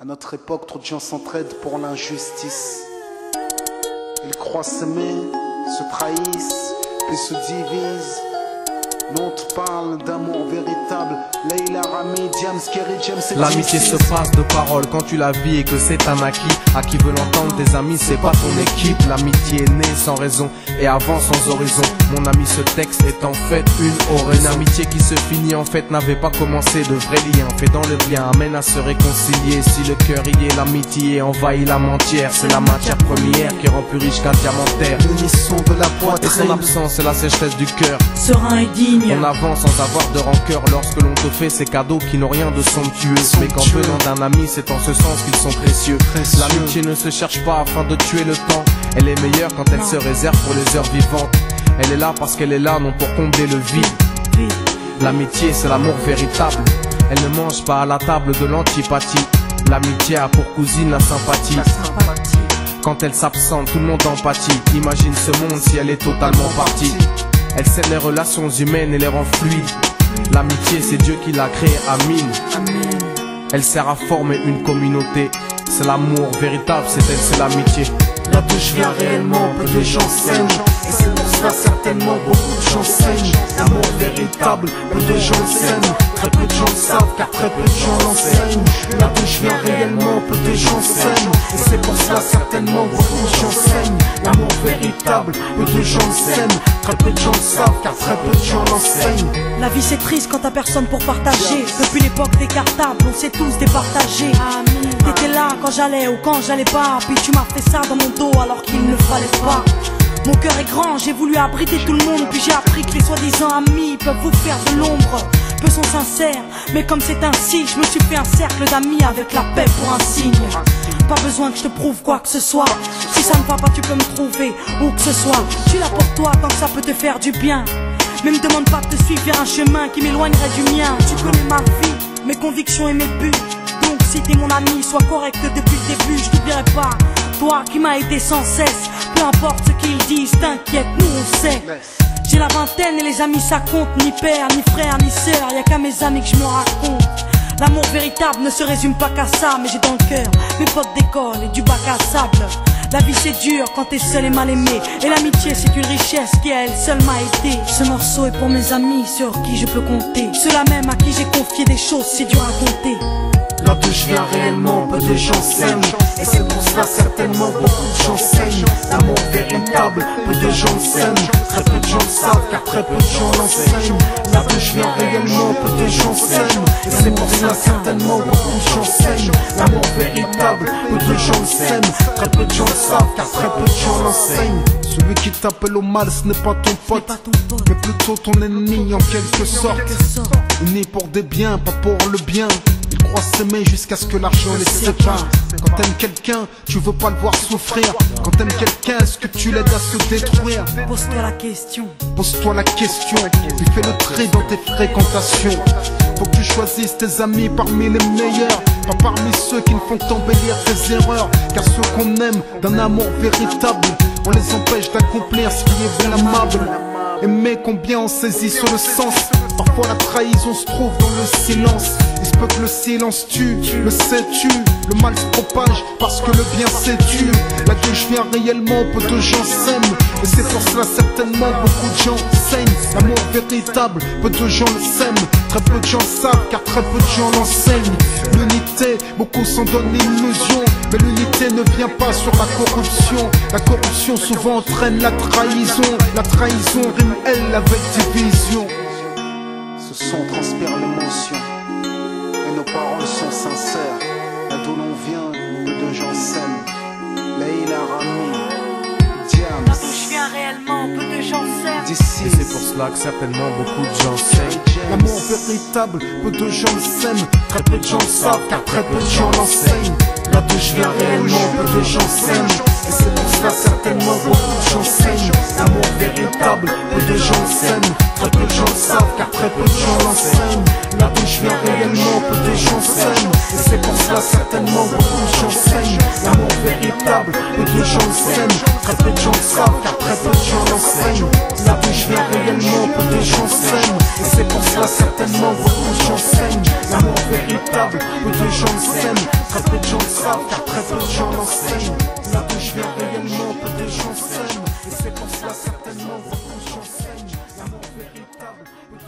À notre époque, trop de gens s'entraident pour l'injustice. Ils croient s'aimer, se trahissent, puis se divisent. Nous on te parle d'amour véritable. Leila, Rami, Diams, Kerry, James et l'amitié se passe de paroles quand tu la vis et que c'est un acquis. À qui veut l'entendre, tes amis, c'est pas ton équipe. L'amitié est née sans raison et avance sans horizon. Mon ami, ce texte est en fait une oraison. Une amitié qui se finit en fait n'avait pas commencé. De vrais liens faits dans le bien amènent à se réconcilier. Si le cœur y est, l'amitié envahit l'âme entière. C'est la matière première qui rend plus riche qu'un diamantaire. L'unisson de la poitrine et son absence, c'est la sécheresse du cœur. Serein et digne. On avance sans avoir de rancœur lorsque l'on te fait ces cadeaux qui n'ont rien de somptueux. Mais qu'en venant d'un ami, c'est en ce sens qu'ils sont précieux. L'amitié ne se cherche pas afin de tuer le temps. Elle est meilleure quand elle se réserve pour les heures vivantes. Elle est là parce qu'elle est là, non pour combler le vide. L'amitié, c'est l'amour véritable. Elle ne mange pas à la table de l'antipathie. L'amitié a pour cousine la sympathie. Quand elle s'absente, tout le monde empathie. Imagine ce monde si elle est totalement partie. Elle scelle les relations humaines et les rend fluides. L'amitié, c'est Dieu qui l'a créée, Amin. Elle sert à former une communauté. C'est l'amour véritable, c'est elle, c'est l'amitié. Là d'où je viens réellement, peu de gens s'aiment. Et c'est pour cela certainement beaucoup de gens saignent. L'amour véritable, peu de gens s'aiment. Très peu de gens le savent car très peu de gens l'enseignent. Là d'où je viens réellement, peu de gens s'aiment. Et c'est pour cela certainement beaucoup de gens saignent. L'amour véritable, peu de gens s'aiment. Très peu de gens le savent car très peu de gens l'enseignent. La vie c'est triste quand t'as personne pour partager. Depuis l'époque des cartables, on s'est tous départagés. T'étais là quand j'allais ou quand j'allais pas. Puis tu m'as fait ça dans mon dos alors qu'il ne fallait pas. Mon cœur est grand, j'ai voulu abriter tout le monde. Puis j'ai appris que les soi-disant amis peuvent vous faire de l'ombre. Peu sont sincères, mais comme c'est ainsi, je me suis fait un cercle d'amis avec la paix pour un signe. Pas besoin que je te prouve quoi que ce soit. Si ça ne va pas, tu peux me trouver où que ce soit. Je suis là pour toi tant que ça peut te faire du bien. Mais me demande pas de te suivre vers un chemin qui m'éloignerait du mien. Tu connais ma vie, mes convictions et mes buts. Donc si t'es mon ami, sois correct depuis le début. Je t'oublierai pas, toi qui m'as aidé sans cesse. Peu importe ce qu'ils disent, t'inquiète, nous on sait. J'ai la vingtaine et les amis ça compte. Ni père, ni frère, ni sœur, y'a qu'à mes amis que je me raconte. L'amour véritable ne se résume pas qu'à ça. Mais j'ai dans le cœur mes potes d'école et du bac à sable. La vie c'est dur quand t'es seul et mal aimé. Et l'amitié c'est une richesse qui à elle seule m'a aidé. Ce morceau est pour mes amis sur qui je peux compter. Ceux-là même à qui j'ai confié des choses, c'est dur à compter. Là d'où je viens réellement, peu de gens s'aiment. Et c'est pour cela certainement beaucoup de gens saignent. L'amour véritable, peu de gens s'aiment. Très peu de gens le savent car très peu de gens l'enseignent. Là d'où je viens réellement, peu de gens s'aiment. Et c'est pour cela certainement beaucoup de gens saignent. L'amour véritable, peu de gens s'aiment. Très peu de gens le savent car très peu de gens l'enseignent. Celui qui t'appelle au mal, ce n'est pas ton pote, mais plutôt ton ennemi en quelque sorte. Unis pour des biens, pas pour le bien. Ils croient s'aimer jusqu'à ce que l'argent les sépare. Quand t'aimes quelqu'un, tu veux pas le voir souffrir. Quand t'aimes quelqu'un, est-ce que tu l'aides à se détruire? Pose-toi la question. Pose-toi la question. Tu fais le tri dans tes fréquentations. Faut que tu choisisses tes amis parmi les meilleurs, pas parmi ceux qui ne font qu'embellir tes erreurs. Car ceux qu'on aime d'un amour véritable, on les empêche d'accomplir ce qui est blâmable. Aimer combien on saisit sur le sens. Parfois la trahison se trouve dans le silence. Il se peut que le silence tue, le sais-tu. Le mal se propage parce que le bien s'étue. Là d'où je viens réellement, peu de gens s'aiment. Et c'est pour cela certainement beaucoup de gens saignent. L'amour véritable, peu de gens le s'aiment. Très peu de gens le savent car très peu de gens l'enseignent. L'unité, beaucoup s'en donnent l'illusion. Mais l'unité ne vient pas sur la corruption. La corruption souvent entraîne la trahison. La trahison rime elle avec division. Ce son transpire l'émotion et nos paroles sont sincères. Là d'où l'on vient, peu de gens s'aiment. Leila, Rami, Diams. Là d'où je viens réellement, peu de gens s'aiment. D'ici, Et c'est pour cela que certainement beaucoup de gens s'aiment. l'amour véritable, peu de gens le s'aiment. Très peu de gens le savent car très peu de gens l'enseignent. Là d'où je viens réellement, peu de gens s'aiment. Et c'est pour cela certainement beaucoup de gens saignent. L'amour véritable, peu de gens le s'aiment. Très peu de gens le savent car très peu de gens l'enseignent. Là d'où je viens réellement, peu de gens s'aiment. Et c'est pour cela certainement beaucoup de gens saignent. L'amour véritable, peu de gens le s'aiment. Très peu de gens le savent car très peu de gens l'enseignent. Là d'où je viens réellement, peu de gens s'aiment. Et c'est pour cela certainement beaucoup de gens saignent. L'amour véritable, peu de gens s'aiment. Très peu de gens savent car très peu de gens l'enseignent.